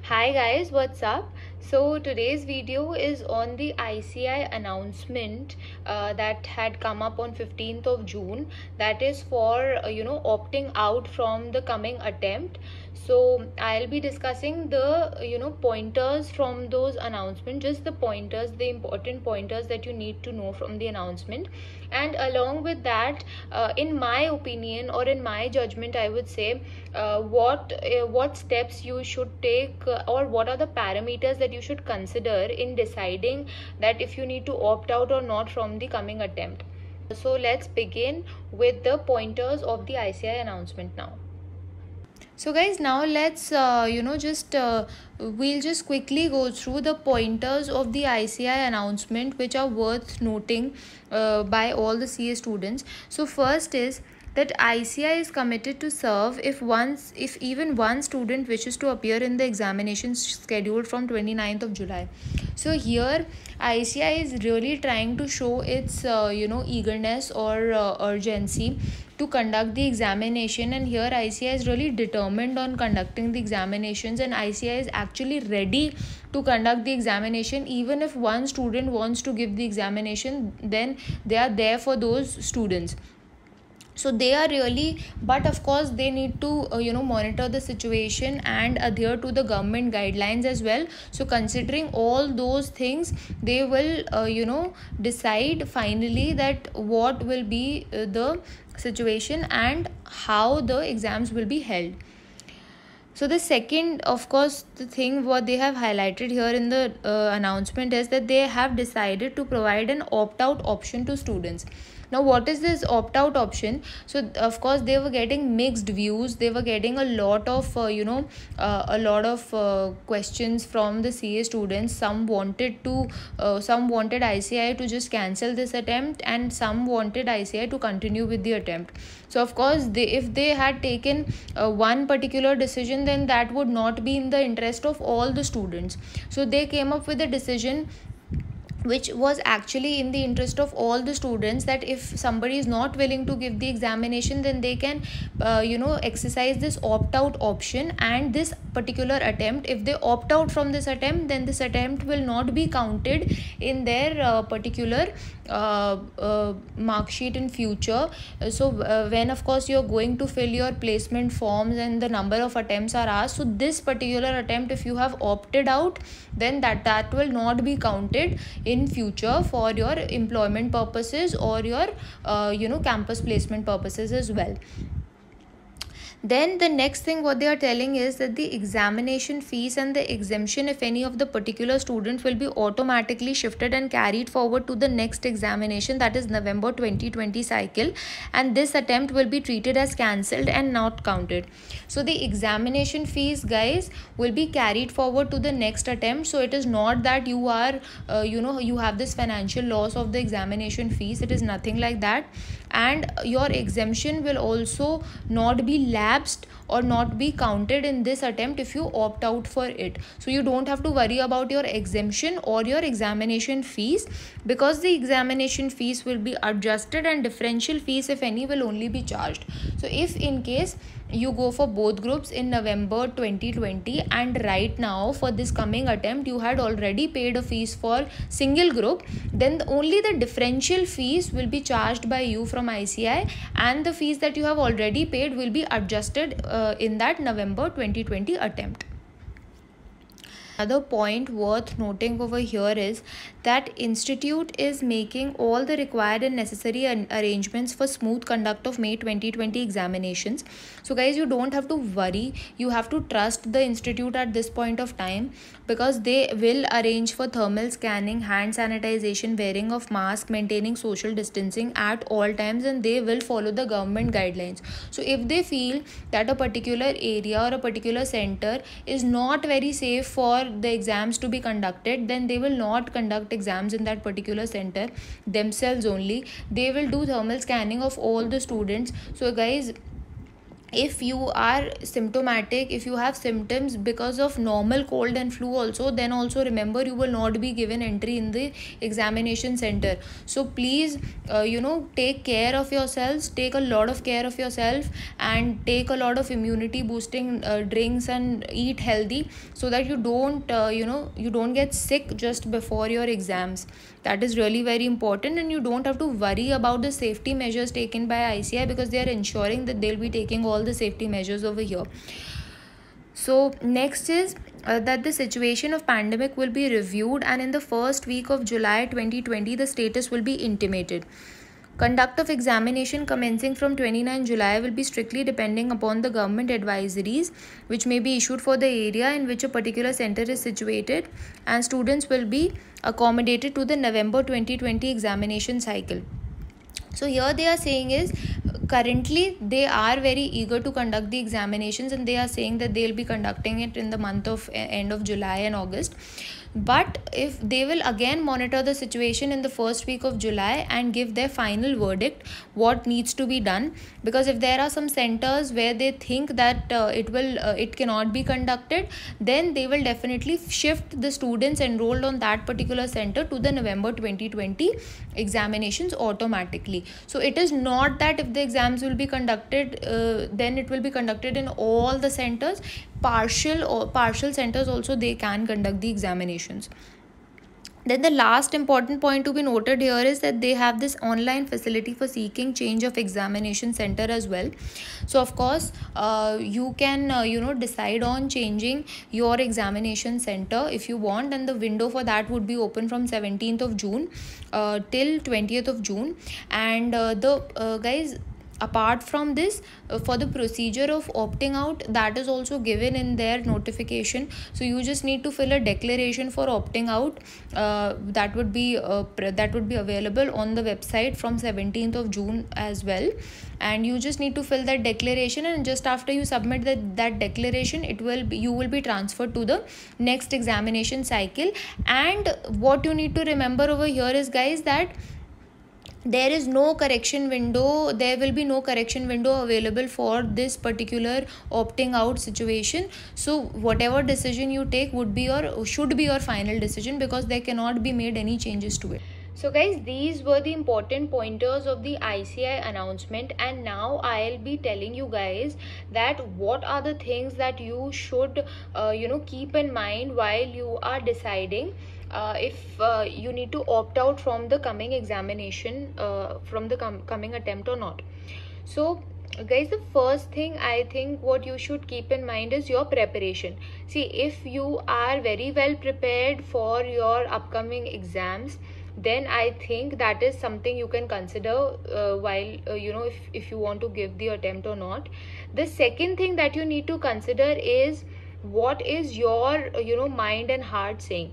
Hi guys, what's up? So today's video is on the ICI announcement that had come up on 15th of June, that is for opting out from the coming attempt. So I'll be discussing the pointers from those announcements, just the pointers, the important pointers that you need to know from the announcement. And along with that, in my opinion or in my judgment, I would say what steps you should take, or what are the parameters that you should consider in deciding that if you need to opt out or not from the coming attempt. So let's begin with the pointers of the ICI announcement now. So guys, now let's we'll just quickly go through the pointers of the ICI announcement which are worth noting by all the CA students. So first is that ICI is committed to serve if even one student wishes to appear in the examinations scheduled from 29th of July. So here ICI is really trying to show its eagerness or urgency to conduct the examination, and here ICI is really determined on conducting the examinations, and ICI is actually ready to conduct the examination. Even if one student wants to give the examination, then they are there for those students. So they are really, but of course they need to monitor the situation and adhere to the government guidelines as well. So considering all those things, they will decide finally that what will be the situation and how the exams will be held. So the second, of course, the thing what they have highlighted here in the announcement is that they have decided to provide an opt-out option to students. Now what is this opt-out option? So of course they were getting mixed views. They were getting a lot of questions from the CA students. Some wanted ICI to just cancel this attempt, and some wanted ICI to continue with the attempt. So of course if they had taken one particular decision, then that would not be in the interest of all the students. So they came up with a decision which was actually in the interest of all the students, that if somebody is not willing to give the examination, then they can exercise this opt-out option, and this particular attempt, if they opt out from this attempt, then this attempt will not be counted in their particular mark sheet in future. So when of course you're going to fill your placement forms and the number of attempts are asked, so this particular attempt, if you have opted out, then that will not be counted in future for your employment purposes or your campus placement purposes as well. Then the next thing what they are telling is that the examination fees and the exemption, if any, of the particular student will be automatically shifted and carried forward to the next examination, that is November 2020 cycle, and this attempt will be treated as cancelled and not counted. So the examination fees, guys, will be carried forward to the next attempt. So it is not that you are you have this financial loss of the examination fees. It is nothing like that. And your exemption will also not be lapsed or not be counted in this attempt if you opt out for it. So you don't have to worry about your exemption or your examination fees, because the examination fees will be adjusted and differential fees, if any, will only be charged. So if in case you go for both groups in November 2020, and right now for this coming attempt you had already paid a fees for single group, then only the differential fees will be charged by you from ICI, and the fees that you have already paid will be adjusted in that November 2020 attempt. Another point worth noting over here is that institute is making all the required and necessary arrangements for smooth conduct of May 2020 examinations. So guys, you don't have to worry. You have to trust the institute at this point of time, because they will arrange for thermal scanning, hand sanitization, wearing of mask, maintaining social distancing at all times, and they will follow the government guidelines. So if they feel that a particular area or a particular center is not very safe for the exams to be conducted, then they will not conduct exams in that particular center themselves only. They will do thermal scanning of all the students. So guys, if you are symptomatic, if you have symptoms because of normal cold and flu also, then also remember you will not be given entry in the examination center. So please take care of yourselves, take a lot of care of yourself, and take a lot of immunity boosting drinks, and eat healthy, so that you don't get sick just before your exams. That is really very important, and you don't have to worry about the safety measures taken by ICI, because they are ensuring that they'll be taking all the safety measures over here. So next is that the situation of pandemic will be reviewed, and in the first week of July 2020 the status will be intimated. Conduct of examination commencing from 29 July will be strictly depending upon the government advisories which may be issued for the area in which a particular center is situated, and students will be accommodated to the November 2020 examination cycle. So here they are saying is, currently they are very eager to conduct the examinations, and they are saying that they'll be conducting it in the month of end of July and August. But if they will again monitor the situation in the first week of July and give their final verdict what needs to be done, because if there are some centers where they think that it cannot be conducted, then they will definitely shift the students enrolled on that particular center to the November 2020 examinations automatically. So it is not that if the exams will be conducted, then it will be conducted in all the centers. Partial centers also, they can conduct the examinations. Then the last important point to be noted here is that they have this online facility for seeking change of examination center as well. So of course you can decide on changing your examination center if you want, and the window for that would be open from 17th of June till 20th of June. And guys, apart from this, for the procedure of opting out, that is also given in their notification. So you just need to fill a declaration for opting out, that would be available on the website from 17th of June as well. And you just need to fill that declaration, and just after you submit that declaration, you will be transferred to the next examination cycle. And what you need to remember over here is, guys, that there is no correction window, there will be no correction window available for this particular opting out situation. So whatever decision you take should be your final decision, because there cannot be made any changes to it. So guys, these were the important pointers of the ICI announcement, and now I'll be telling you guys that what are the things that you should keep in mind while you are deciding if you need to opt out from the coming examination, from the coming attempt or not. So guys, the first thing I think what you should keep in mind is your preparation. See, if you are very well prepared for your upcoming exams, then I think that is something you can consider while if you want to give the attempt or not. The second thing that you need to consider is, what is your mind and heart saying?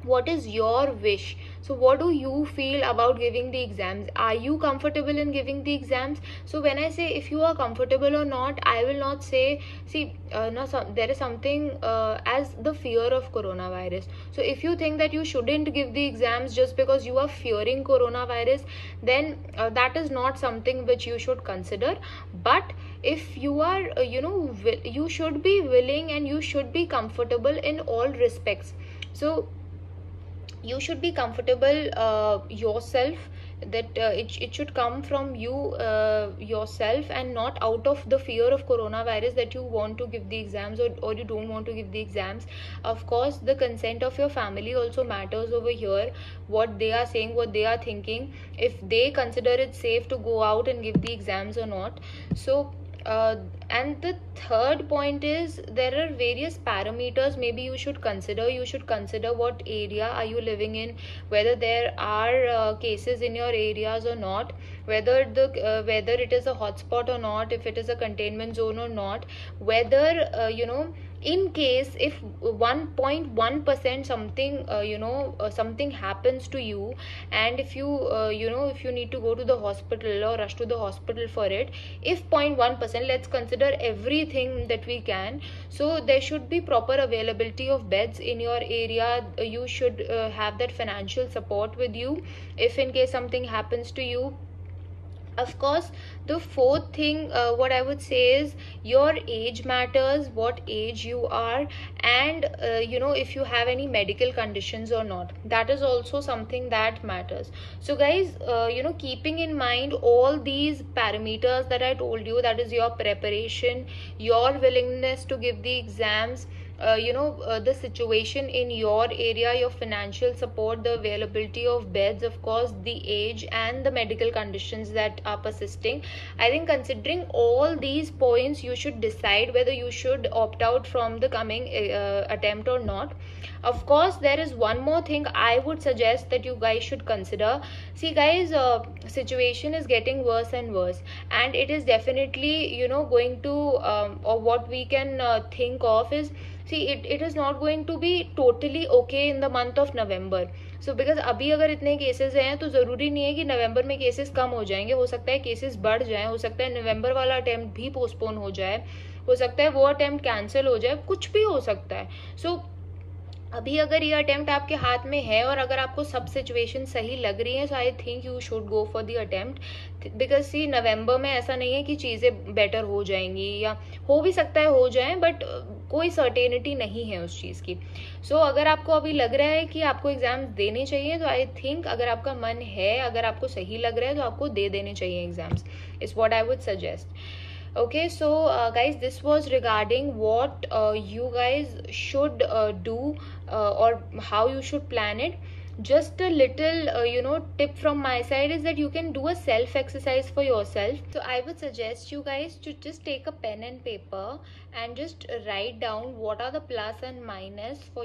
What is your wish? So what do you feel about giving the exams? Are you comfortable in giving the exams? So when I say if you are comfortable or not, I will not say, there is something as the fear of coronavirus. So if you think that you shouldn't give the exams just because you are fearing coronavirus, then that is not something which you should consider. But if you are you should be willing and you should be comfortable in all respects. So you should be comfortable yourself, that it should come from you yourself, and not out of the fear of coronavirus that you want to give the exams, or you don't want to give the exams. Of course, the consent of your family also matters over here, what they are saying, what they are thinking, if they consider it safe to go out and give the exams or not. So and the third point is, there are various parameters maybe you should consider. You should consider what area are you living in, whether there are cases in your areas or not, whether it is a hotspot or not, if it is a containment zone or not, whether in case if 1.1% something happens to you, and if you need to go to the hospital or rush to the hospital for it, if 0.1%, let's consider everything that we can. So there should be proper availability of beds in your area. You should have that financial support with you if in case something happens to you. Of course, the fourth thing, what I would say is your age matters, what age you are, and if you have any medical conditions or not. That is also something that matters. So, guys, keeping in mind all these parameters that I told you, that is your preparation, your willingness to give the exams, the situation in your area, your financial support, the availability of beds, of course, the age, and the medical conditions that are persisting. I think considering all these points, you should decide whether you should opt out from the coming attempt or not. Of course, there is one more thing I would suggest that you guys should consider. See, guys, situation is getting worse and worse, and it is definitely going to or what we can think of is, see, it is not going to be totally okay in the month of November. So because अभी अगर इतने cases हैं तो ज़रूरी नहीं है कि नवंबर में केसेस कम हो जाएंगे. हो सकता है केसेस बढ़ जाएं, हो सकता है नवंबर वाला अटेम्प्ट भी पोस्टपोन हो जाए, हो सकता है वो अटेम्प्ट कैंसिल हो जाए, कुछ भी हो सकता है. सो अभी अगर ये अटेम्प्ट आपके हाथ में है और अगर आपको सब सिचुएशन सही लग रही है, so I think you should go for the attempt. Because see, नवंबर में ऐसा नहीं है कि चीज़ें बेटर हो जाएंगी, या हो भी सकता है हो जाए, बट कोई सर्टेनिटी नहीं है उस चीज़ की. सो अगर आपको अभी लग रहा है कि आपको एग्जाम्स देने चाहिए, तो आई थिंक अगर आपका मन है, अगर आपको सही लग रहा है, तो आपको दे देने चाहिए exams. Is what I would suggest. Okay, so guys, this was regarding what you guys should do, or how you should plan it. Just a little tip from my side is that you can do a self exercise for yourself. So I would suggest you guys to just take a pen and paper and just write down what are the plus and minus for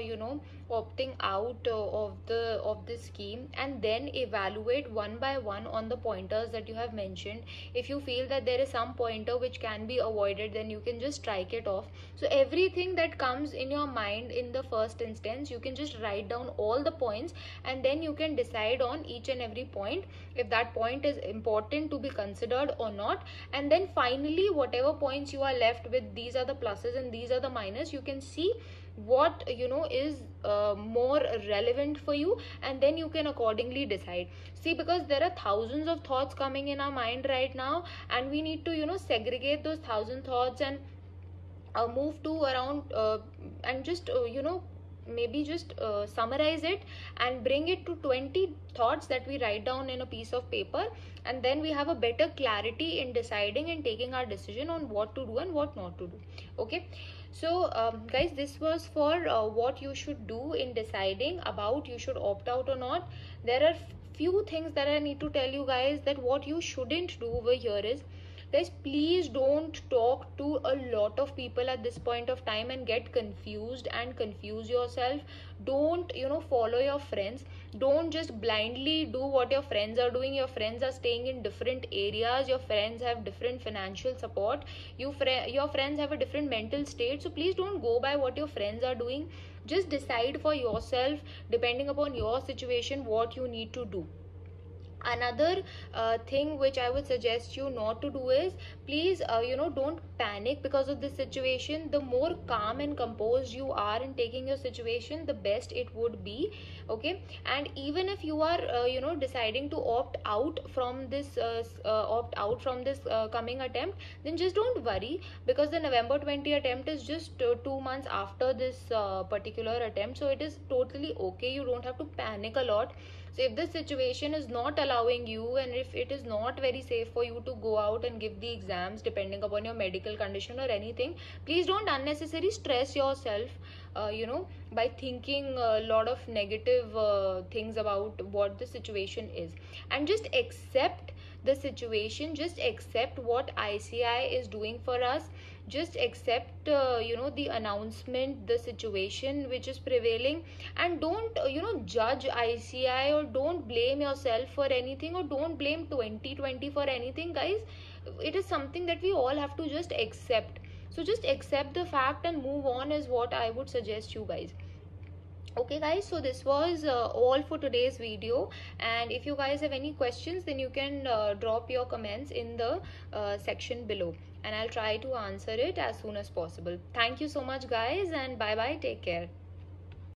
opting out of this scheme, and then evaluate one by one on the pointers that you have mentioned. If you feel that there is some pointer which can be avoided, then you can just strike it off. So everything that comes in your mind in the first instance, you can just write down all the points, and then you can decide on each and every point if that point is important to be considered or not. And then finally, whatever points you are left with, these are the pluses and these are the minus, you can see what is more relevant for you, and then you can accordingly decide. See, because there are thousands of thoughts coming in our mind right now, and we need to segregate those thousand thoughts and move to around and just maybe just summarize it and bring it to 20 thoughts that we write down in a piece of paper, and then we have a better clarity in deciding and taking our decision on what to do and what not to do. Okay, so guys, this was for what you should do in deciding about you should opt out or not. There are few things that I need to tell you guys, that what you shouldn't do over here is, guys, please don't talk to a lot of people at this point of time and get confused and confuse yourself. Don't follow your friends. Don't just blindly do what your friends are doing. Your friends are staying in different areas, your friends have different financial support, your friends have a different mental state. So please don't go by what your friends are doing. Just decide for yourself, depending upon your situation, what you need to do. Another thing which I would suggest you not to do is, please don't panic because of this situation. The more calm and composed you are in taking your situation, the best it would be. Okay, and even if you are deciding to opt out from this coming attempt, then just don't worry, because the November 20 attempt is just 2 months after this particular attempt. So it is totally okay, you don't have to panic a lot. So if the situation is not allowing you, and if it is not very safe for you to go out and give the exams depending upon your medical condition or anything, please don't unnecessarily stress yourself by thinking a lot of negative things about what the situation is. And just accept the situation, just accept what ICI is doing for us, just accept the announcement, the situation which is prevailing, and don't judge ICI, or don't blame yourself for anything, or don't blame 2020 for anything, guys. It is something that we all have to just accept. So just accept the fact and move on is what I would suggest you guys. Okay guys, so this was all for today's video, and if you guys have any questions, then you can drop your comments in the section below, and I'll try to answer it as soon as possible. Thank you so much guys, and bye bye, take care.